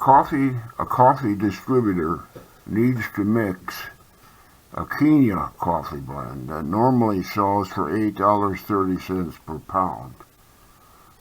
coffee distributor needs to mix a Kenya coffee blend that normally sells for $8.30 per pound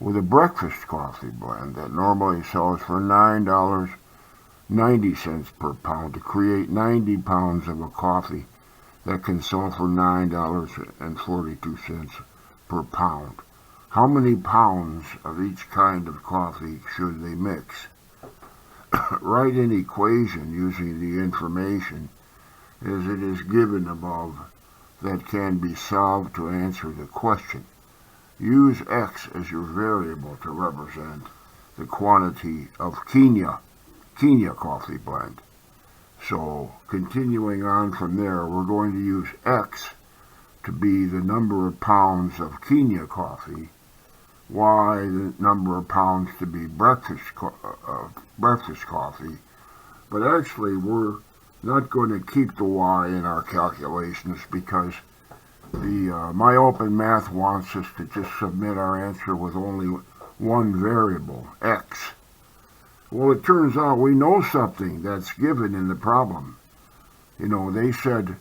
with a breakfast coffee blend that normally sells for $9.90 per pound to create 90 pounds of a coffee that can sell for $9.42 per pound. How many pounds of each kind of coffee should they mix? Write an equation using the information as it is given above that can be solved to answer the question. Use X as your variable to represent the quantity of Kenya coffee blend. So continuing on from there, we're going to use X to be the number of pounds of Kenya coffee, Y the number of pounds to be breakfast coffee, but actually we're not going to keep the Y in our calculations because the My Open Math wants us to just submit our answer with only one variable, X. Well, it turns out we know something that's given in the problem. You know, they said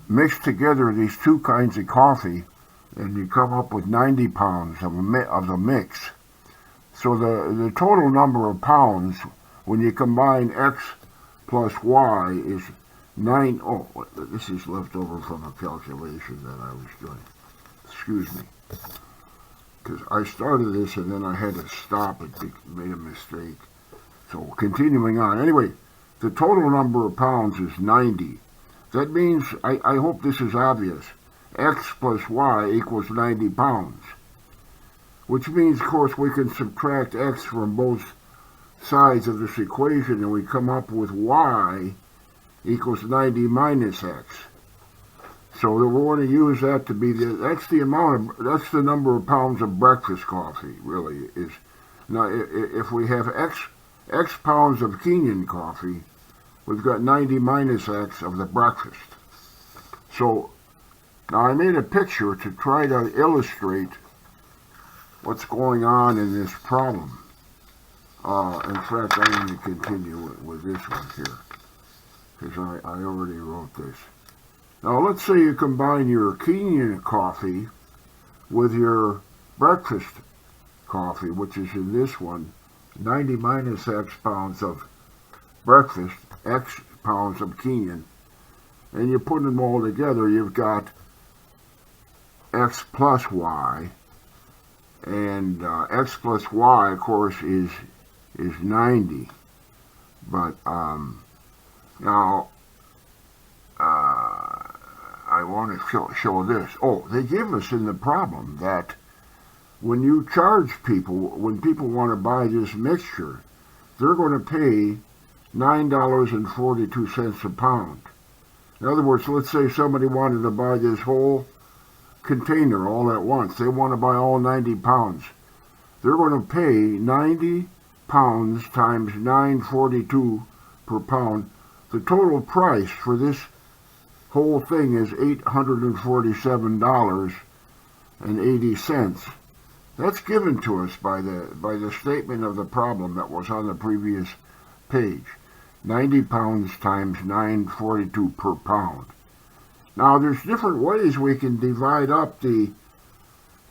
mix together these two kinds of coffee and you come up with 90 pounds of the mix. So the total number of pounds when you combine X plus Y is 9. Oh, this is left over from a calculation that I was doing. Excuse me. Because I started this and then I had to stop it, made a mistake. So continuing on. Anyway, the total number of pounds is 90. That means, I hope this is obvious, X plus Y equals 90 pounds. Which means, of course, we can subtract X from both sides of this equation and we come up with Y equals 90 minus X. So we're going to use that to be that's the number of pounds of breakfast coffee, really is. Now, if we have X pounds of Kenyan coffee, we've got 90 minus X of the breakfast. So, now I made a picture to try to illustrate what's going on in this problem. In fact, I'm going to continue with this one here, because I already wrote this. Now, let's say you combine your Kenyan coffee with your breakfast coffee, which is in this one, 90 minus X pounds of breakfast, X pounds of Kenyan, and you put them all together, you've got X plus Y, and X plus Y, of course, is 90. But now I want to show this. Oh, they give us in the problem that when you charge people, when people want to buy this mixture, they're going to pay $9.42 a pound. In other words, let's say somebody wanted to buy this whole container all at once. They want to buy all 90 pounds. They're going to pay 90 pounds times $9.42 per pound. The total price for this whole thing is $847.80. That's given to us by the statement of the problem that was on the previous page. 90 pounds times $9.42 per pound. Now, there's different ways we can divide up the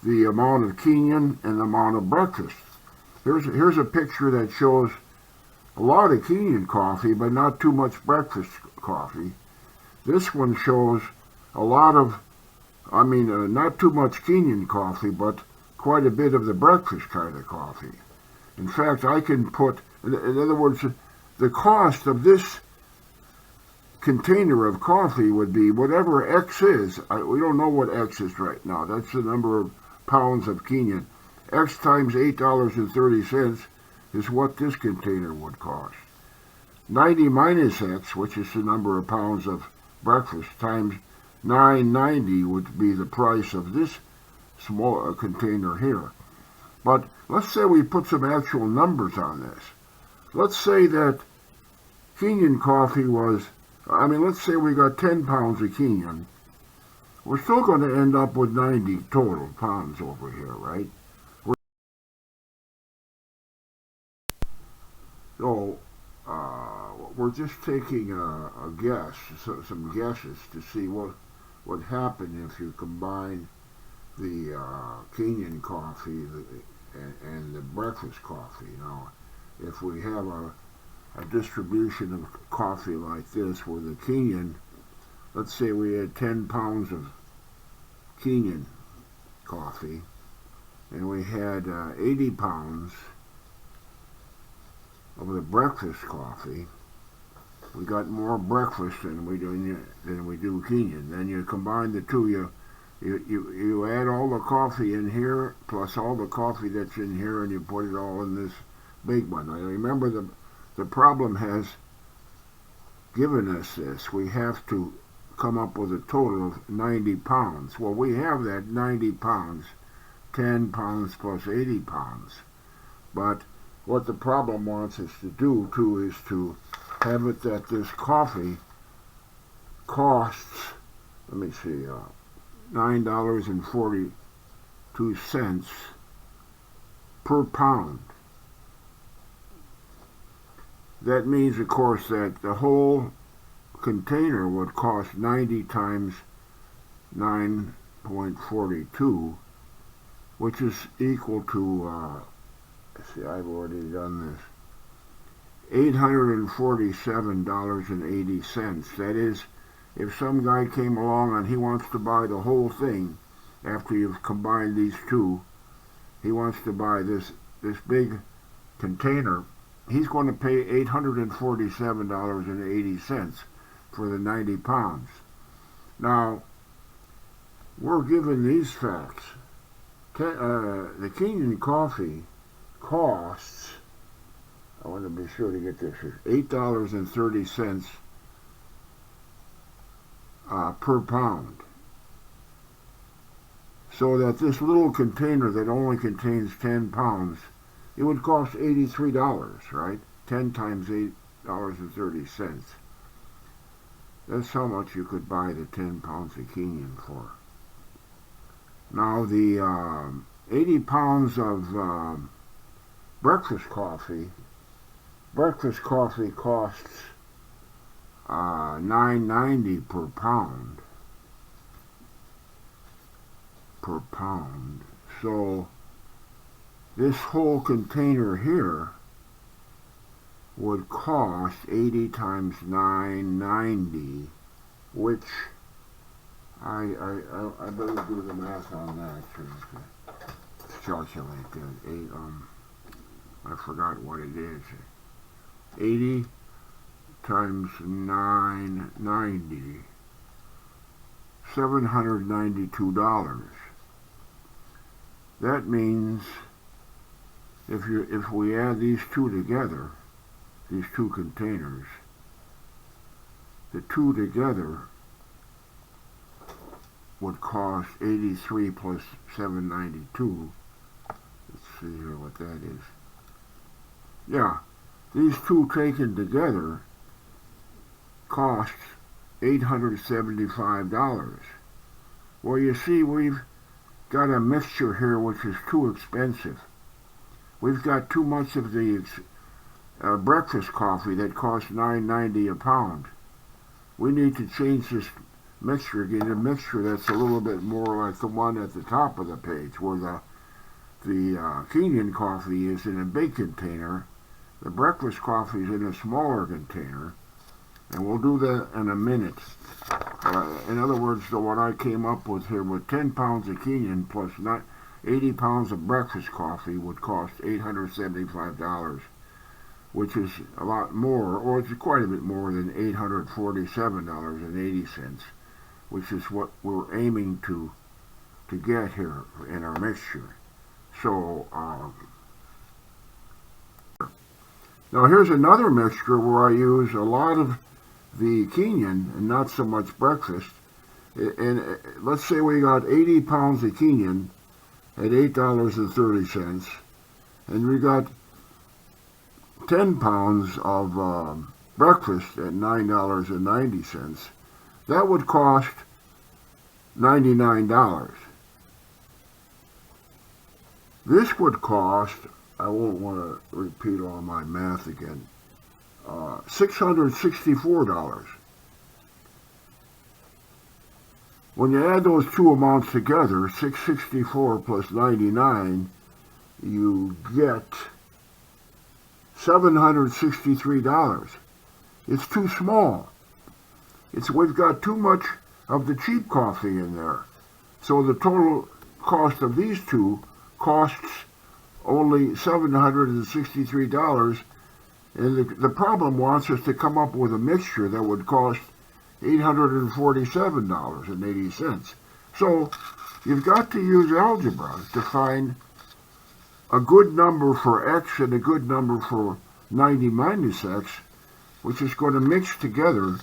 amount of Kenyan and the amount of breakfast. Here's a picture that shows a lot of Kenyan coffee, but not too much breakfast coffee. This one shows a lot of, not too much Kenyan coffee, but quite a bit of the breakfast kind of coffee. In fact, I can put, in other words, the cost of this container of coffee would be whatever X is. We don't know what X is right now. That's the number of pounds of Kenyan. X times $8.30 is what this container would cost. 90 minus X, which is the number of pounds of breakfast, times $9.90 would be the price of this small container here. But let's say we put some actual numbers on this. Let's say that Kenyan coffee was, let's say we got 10 pounds of Kenyan. We're still going to end up with 90 total pounds over here, right? So we're just taking a guess, some guesses to see what would happen if you combine the Kenyan coffee and the breakfast coffee. Now, if we have a distribution of coffee like this, where the Kenyan, let's say we had 10 pounds of Kenyan coffee, and we had 80 pounds of the breakfast coffee, we got more breakfast than we do Kenyan. Then you combine the two, you add all the coffee in here plus all the coffee that's in here, and you put it all in this big one. Now remember, the problem has given us this. We have to come up with a total of 90 pounds. Well, we have that 90 pounds, 10 pounds plus 80 pounds. But what the problem wants us to do too is to have it that this coffee costs, let me see, $9.42 per pound. That means, of course, that the whole container would cost 90 times 9.42, which is equal to, see, I've already done this, $847.80. That is, if some guy came along and he wants to buy the whole thing after you've combined these two, he wants to buy this big container, he's going to pay $847.80 for the 90 pounds. Now, we're given these facts. The Kenyan coffee costs, I want to be sure to get this, $8.30 per pound. So that this little container that only contains 10 pounds, it would cost $83, right? 10 times $8.30. That's how much you could buy the 10 pounds of Kenyan for. Now, the 80 pounds of breakfast coffee costs $9.90 per pound. So this whole container here would cost 80 times $9.90, which I better do the math on that to calculate that. I forgot what it is. 80 times 990, $792. That means if we add these two together, these two containers, the two together would cost 83 plus 792. Let's see here what that is. Yeah, these two taken together cost $875. Well, you see, we've got a mixture here which is too expensive. We've got too much of the breakfast coffee that costs $9.90 a pound. We need to change this mixture, get a mixture that's a little bit more like the one at the top of the page, where the Kenyan coffee is in a big container, the breakfast coffee is in a smaller container, and we'll do that in a minute. In other words, what I came up with here with 10 pounds of Kenyan plus 80 pounds of breakfast coffee would cost $875, which is a lot more, or it's quite a bit more than $847.80, which is what we're aiming to get here in our mixture. So, now here's another mixture where I use a lot of the Kenyan and not so much breakfast. And let's say we got 80 pounds of Kenyan at $8.30, and we got 10 pounds of breakfast at $9.90. That would cost $99. This would cost I won't want to repeat all my math again. $664. When you add those two amounts together, 664 plus 99, you get $763. It's too small. We've got too much of the cheap coffee in there. So the total cost of these two costs only $763, and the problem wants us to come up with a mixture that would cost $847.80. So you've got to use algebra to find a good number for x and a good number for 90 minus x, which is going to mix together.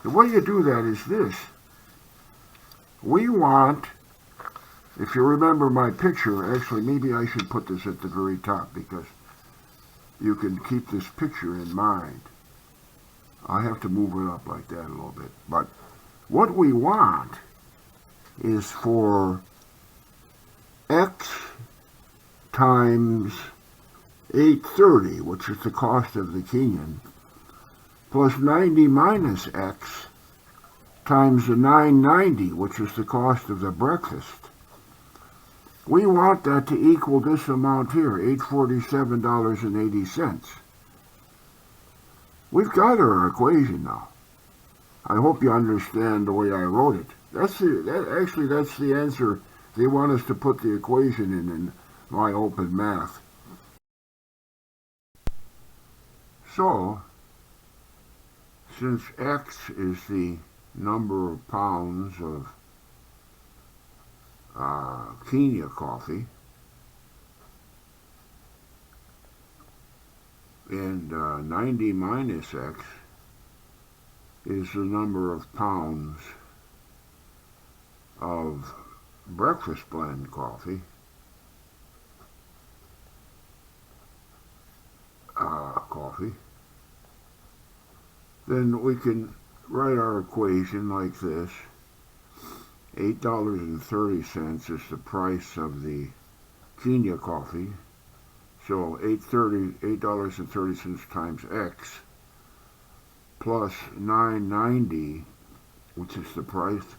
The way you do that is this. We want, if you remember my picture, actually maybe I should put this at the very top because you can keep this picture in mind. I have to move it up like that a little bit. But what we want is for x times 830, which is the cost of the Kenyan, plus 90 minus x times the 990, which is the cost of the breakfast. We want that to equal this amount here, $847.80. We've got our equation now. I hope you understand the way I wrote it. That's the answer. They want us to put the equation in my open math. So, since x is the number of pounds of Kenya coffee, and 90 minus x is the number of pounds of breakfast blend coffee, then we can write our equation like this. $8.30 is the price of the Kenya coffee. So $8.30 times x plus $9.90, which is the price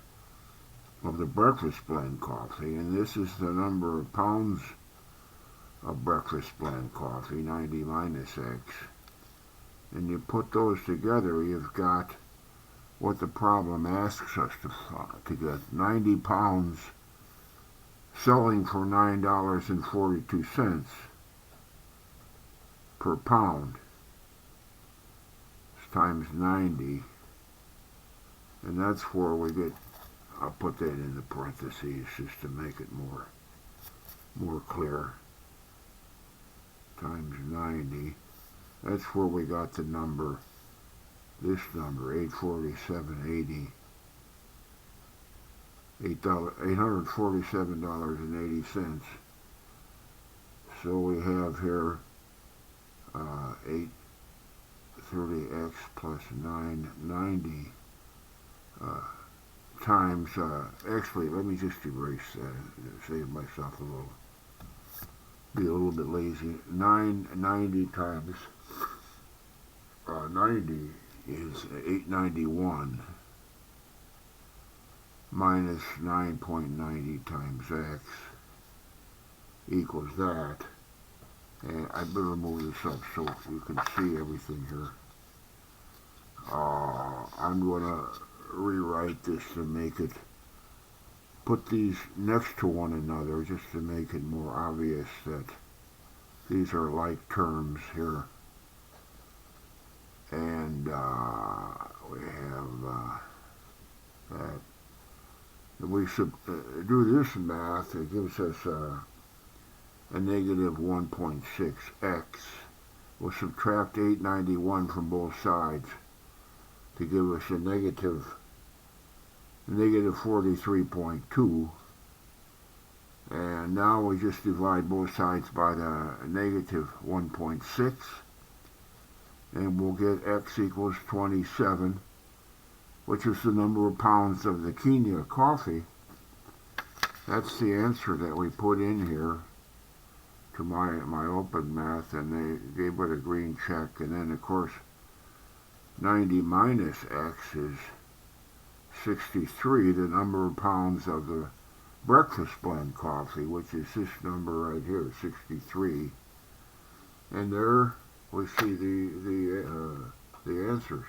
of the breakfast blend coffee. And this is the number of pounds of breakfast blend coffee, 90 minus x. And you put those together, you've got what the problem asks us to get. 90 pounds selling for $9.42 per pound. It's times 90. And that's where we get, I'll put that in the parentheses just to make it more clear. Times 90. That's where we got the number, this number, $847.80. $847.80. So we have here 830x plus 990 times, actually, let me just erase that, save myself be a little bit lazy. 990 times 90 is 891 minus 9.90 times x equals that. And I better move this up so you can see everything here. I'm going to rewrite this to make it, put these next to one another just to make it more obvious that these are like terms here. And we have that. If we do this math, it gives us a negative 1.6x. We'll subtract 891 from both sides to give us a negative 43.2. And now we just divide both sides by the negative 1.6. And we'll get x equals 27, which is the number of pounds of the Kenya coffee. That's the answer that we put in here to my open math, and they gave it a green check. And then, of course, 90 minus X is 63, the number of pounds of the breakfast blend coffee, which is this number right here, 63. And there we see the answers.